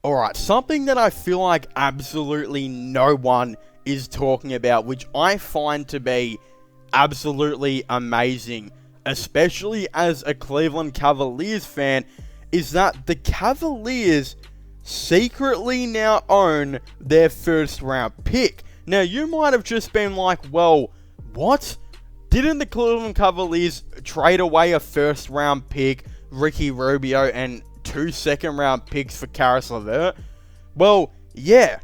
Alright, something that I feel like absolutely no one is talking about, which I find to be absolutely amazing, especially as a Cleveland Cavaliers fan, is that the Cavaliers secretly now own their first round pick. Now, you might have just been like, well, what? Didn't the Cleveland Cavaliers trade away a first round pick, Ricky Rubio, and 2 second round picks for Caris LeVert? Well, yeah,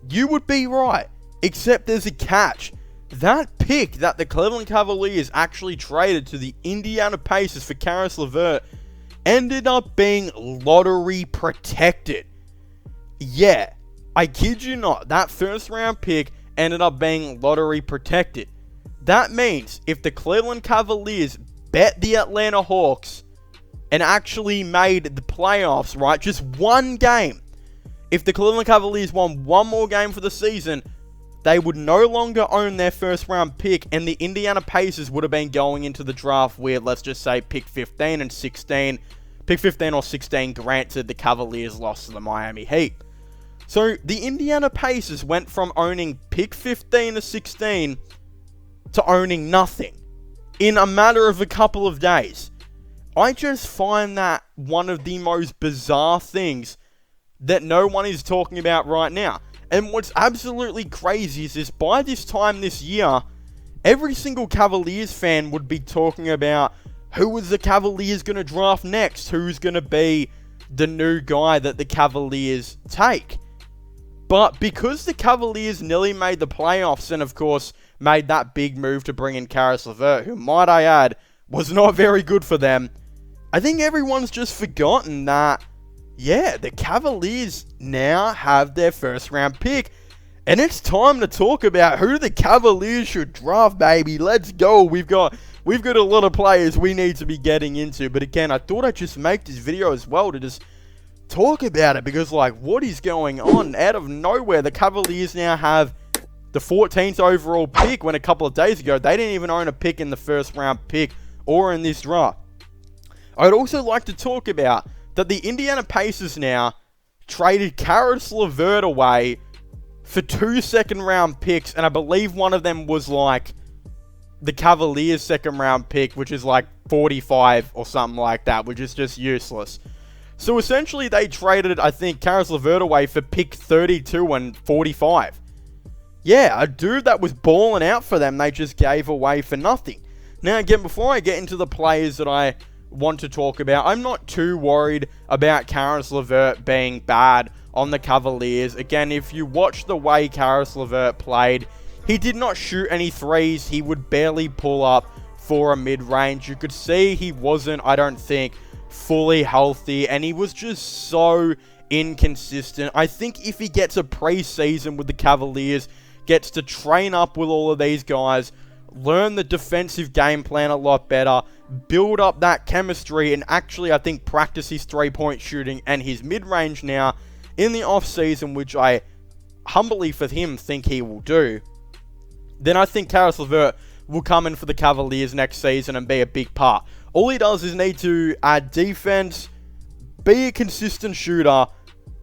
you would be right, except there's a catch. That pick that the Cleveland Cavaliers actually traded to the Indiana Pacers for Caris LeVert ended up being lottery protected. Yeah, I kid you not, that first round pick ended up being lottery protected. That means if the Cleveland Cavaliers bet the Atlanta Hawks and actually made the playoffs, right, just one game, if the Cleveland Cavaliers won one more game for the season, they would no longer own their first round pick, and the Indiana Pacers would have been going into the draft with, let's just say, pick 15 and 16. Pick 15 or 16, granted, the Cavaliers lost to the Miami Heat. So, the Indiana Pacers went from owning pick 15 to 16 to owning nothing in a matter of a couple of days. I just find that one of the most bizarre things that no one is talking about right now. And what's absolutely crazy is this, by this time this year, every single Cavaliers fan would be talking about who is the Cavaliers going to draft next, who's going to be the new guy that the Cavaliers take. But because the Cavaliers nearly made the playoffs and, of course, made that big move to bring in Caris LeVert, who, might I add, was not very good for them, I think everyone's just forgotten that, yeah, the Cavaliers now have their first round pick. And it's time to talk about who the Cavaliers should draft, baby. Let's go. We've got a lot of players we need to be getting into. But again, I thought I'd just make this video as well to just talk about it, because, like, what is going on? Out of nowhere, the Cavaliers now have the 14th overall pick, when a couple of days ago, they didn't even own a pick in the first round pick or in this draft. I'd also like to talk about that the Indiana Pacers now traded Caris LeVert away for 2 second round picks, and I believe one of them was like the Cavaliers second round pick, which is like 45 or something like that, which is just useless. So essentially they traded, I think, Caris LeVert away for pick 32 and 45. Yeah, a dude that was balling out for them, they just gave away for nothing. Now again, before I get into the players that I want to talk about, I'm not too worried about Caris LeVert being bad on the Cavaliers. Again, if you watch the way Caris LeVert played, he did not shoot any threes. He would barely pull up for a mid-range. You could see he wasn't, I don't think, fully healthy, and he was just so inconsistent. I think if he gets a preseason with the Cavaliers, gets to train up with all of these guys, learn the defensive game plan a lot better, build up that chemistry, and actually, I think, practice his three-point shooting and his mid-range now in the off-season, which I humbly for him think he will do, then I think Caris LeVert will come in for the Cavaliers next season and be a big part. All he does is need to add defense, be a consistent shooter,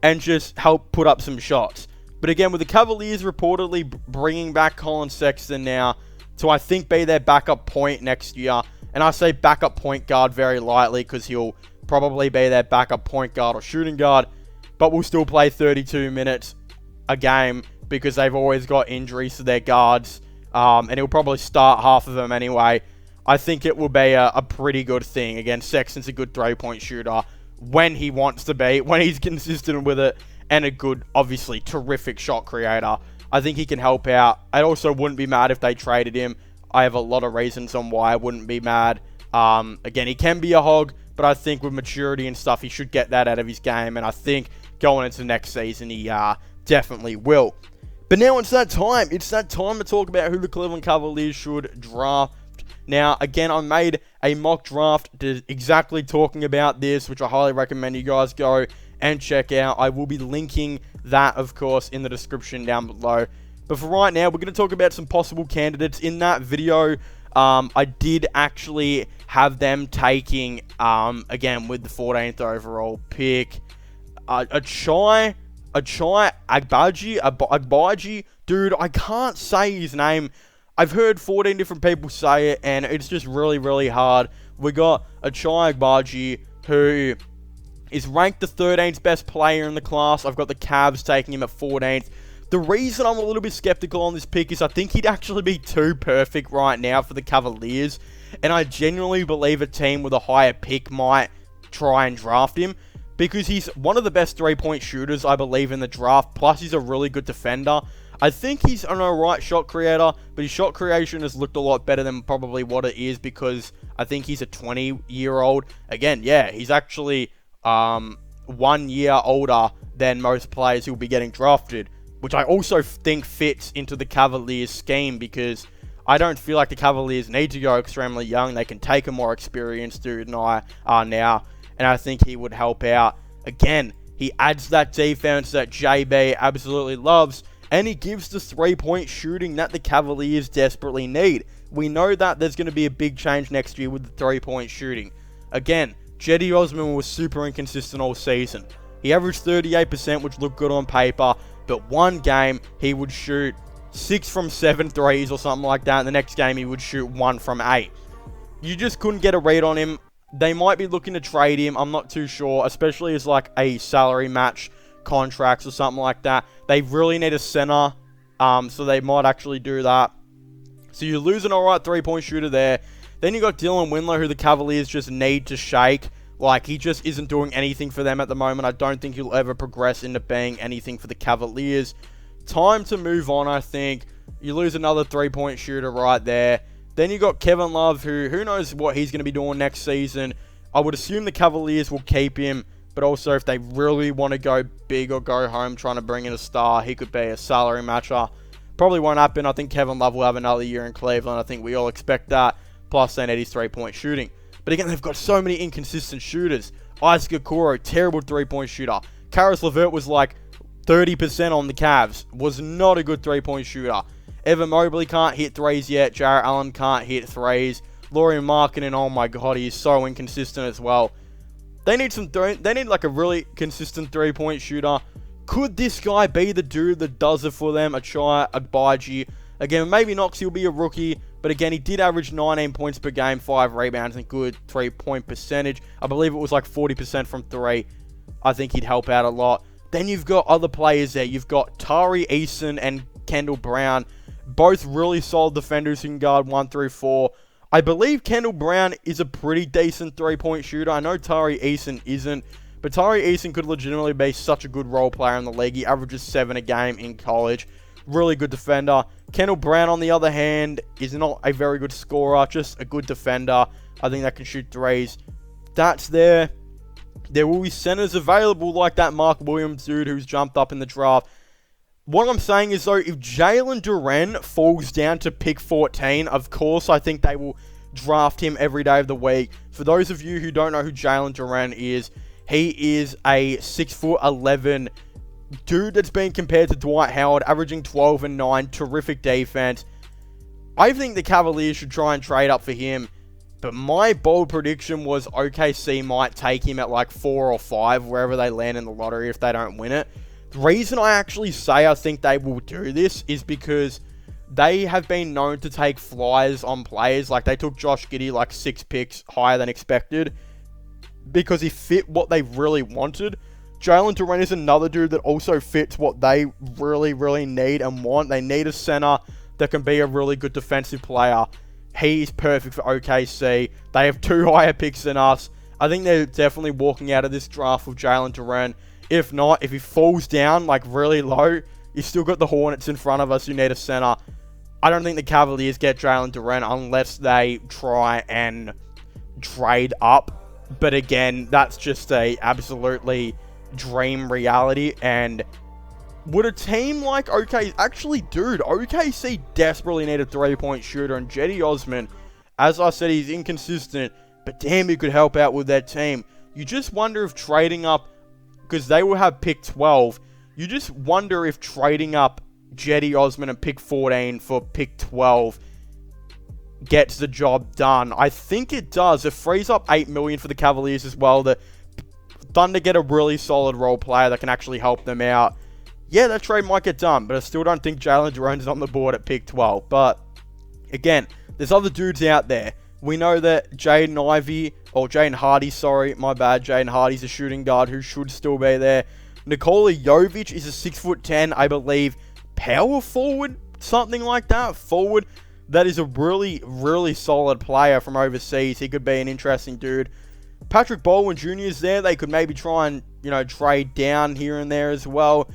and just help put up some shots. But again, with the Cavaliers reportedly bringing back Colin Sexton now to, I think, be their backup point next year, and I say backup point guard very lightly because he'll probably be their backup point guard or shooting guard, but will still play 32 minutes a game because they've always got injuries to their guards, and he'll probably start half of them anyway. I think it will be a pretty good thing. Again, Sexton's a good three-point shooter when he wants to be, when he's consistent with it, and a good, obviously, terrific shot creator. I think he can help out. I also wouldn't be mad if they traded him. I have a lot of reasons on why I wouldn't be mad. Again, he can be a hog, but I think with maturity and stuff, he should get that out of his game, and I think going into next season, he definitely will. But now it's that time. It's that time to talk about who the Cleveland Cavaliers should draft. Now, again, I made a mock draft exactly talking about this, which I highly recommend you guys go and check out. I will be linking that, of course, in the description down below. But for right now, we're going to talk about some possible candidates. In that video, I did actually have them taking, again, with the 14th overall pick, Achai Agbaji, dude, I can't say his name. I've heard 14 different people say it, and it's just really, really hard. We got Achai Agbaji, who is ranked the 13th best player in the class. I've got the Cavs taking him at 14th. The reason I'm a little bit skeptical on this pick is I think he'd actually be too perfect right now for the Cavaliers, and I genuinely believe a team with a higher pick might try and draft him, because he's one of the best three-point shooters, I believe, in the draft, plus he's a really good defender. I think he's an alright shot creator, but his shot creation has looked a lot better than probably what it is, because I think he's a 20-year-old. Again, yeah, he's actually 1 year older than most players who will be getting drafted, which I also think fits into the Cavaliers scheme, because I don't feel like the Cavaliers need to go extremely young. They can take a more experienced dude than I are now, and I think he would help out. Again, he adds that defense that JB absolutely loves, and he gives the three-point shooting that the Cavaliers desperately need. We know that there's going to be a big change next year with the three-point shooting. Again, Cedi Osman was super inconsistent all season. He averaged 38%, which looked good on paper, but one game he would shoot 6 from 7 threes or something like that, and the next game he would shoot 1 from 8. You just couldn't get a read on him. They might be looking to trade him, I'm not too sure, especially as like a salary match contracts or something like that. They really need a center, so they might actually do that. So you lose an alright three-point shooter there. Then you got Dylan Windler, who the Cavaliers just need to shake. Like, he just isn't doing anything for them at the moment. I don't think he'll ever progress into being anything for the Cavaliers. Time to move on, I think. You lose another three-point shooter right there. Then you got Kevin Love, who knows what he's going to be doing next season. I would assume the Cavaliers will keep him, but also if they really want to go big or go home trying to bring in a star, he could be a salary matcher. Probably won't happen. I think Kevin Love will have another year in Cleveland. I think we all expect that. Plus, they need his three-point shooting. But again, they've got so many inconsistent shooters. Isaac Okoro, terrible three-point shooter. Karis LeVert was like 30% on the Cavs. Was not a good three-point shooter. Evan Mobley can't hit threes yet. Jarrett Allen can't hit threes. Lauri Markkanen, oh my god, he is so inconsistent as well. They need like a really consistent three-point shooter. Could this guy be the dude that does it for them? Achai Agbaji. Again, maybe Knox, he'll be a rookie. But again, he did average 19 points per game, 5 rebounds, and good three-point percentage. I believe it was like 40% from 3. I think he'd help out a lot. Then you've got other players there. You've got Tari Eason and Kendall Brown. Both really solid defenders who can guard 1 through 4. I believe Kendall Brown is a pretty decent three-point shooter. I know Tari Eason isn't. But Tari Eason could legitimately be such a good role player in the league. He averages 7 a game in college. Really good defender. Kendall Brown, on the other hand, is not a very good scorer, just a good defender. I think that can shoot threes. That's there. There will be centers available like that Mark Williams dude who's jumped up in the draft. What I'm saying is, though, if Jalen Duren falls down to pick 14, of course, I think they will draft him every day of the week. For those of you who don't know who Jalen Duren is, he is a 6'11" dude that's being compared to Dwight Howard, averaging 12 and 9, terrific defense. I think the Cavaliers should try and trade up for him, but my bold prediction was OKC might take him at like 4 or 5, wherever they land in the lottery if they don't win it. The reason I actually say I think they will do this is because they have been known to take flyers on players. Like, they took Josh Giddey like 6 picks higher than expected because he fit what they really wanted. Jalen Duren is another dude that also fits what they really, really need and want. They need a center that can be a really good defensive player. He's perfect for OKC. They have 2 higher picks than us. I think they're definitely walking out of this draft with Jalen Duren. If not, if he falls down like really low, you still got the Hornets in front of us who need a center. I don't think the Cavaliers get Jalen Duren unless they try and trade up. But again, that's just a absolutely dream reality. And would a team like OKC actually, dude, OKC desperately need a three-point shooter, and Cedi Osman, as I said, he's inconsistent, but damn, he could help out with that team. You just wonder if trading up, because they will have pick 12, you just wonder if trading up Cedi Osman and pick 14 for pick 12 gets the job done. I think it does. It frees up $8 million for the Cavaliers as well. The Thunder get a really solid role player that can actually help them out, yeah, that trade might get done, but I still don't think Jalen Duren is on the board at pick 12. But again, there's other dudes out there. We know that Jaden Hardy, Jaden Hardy's a shooting guard who should still be there. Nikola Jovic is a 6'10", I believe, power forward, something like that, forward. That is a really, really solid player from overseas. He could be an interesting dude. Patrick Baldwin Jr. is there. They could maybe try and, trade down here and there as well.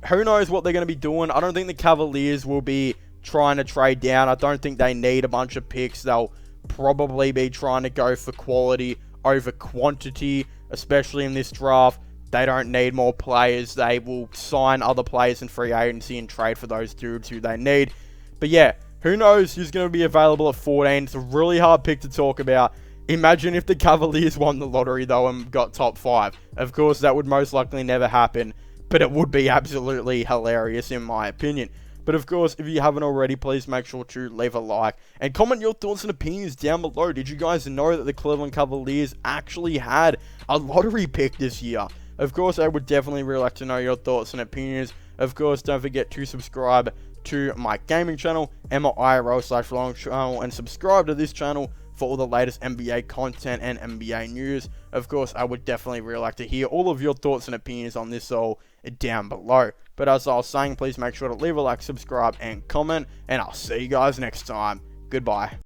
Who knows what they're going to be doing. I don't think the Cavaliers will be trying to trade down. I don't think they need a bunch of picks. They'll probably be trying to go for quality over quantity, especially in this draft. They don't need more players. They will sign other players in free agency and trade for those dudes who they need. But yeah, who knows who's going to be available at 14. It's a really hard pick to talk about. Imagine if the Cavaliers won the lottery, though, and got top 5. Of course, that would most likely never happen, but it would be absolutely hilarious in my opinion. But of course, if you haven't already, please make sure to leave a like and comment your thoughts and opinions down below. Did you guys know that the Cleveland Cavaliers actually had a lottery pick this year? Of course, I would definitely really like to know your thoughts and opinions. Of course, don't forget to subscribe to my gaming channel, MLIRL/vlog channel, and subscribe to this channel for all the latest NBA content and NBA news. Of course, I would definitely really like to hear all of your thoughts and opinions on this all down below. But as I was saying, please make sure to leave a like, subscribe, and comment, and I'll see you guys next time. Goodbye.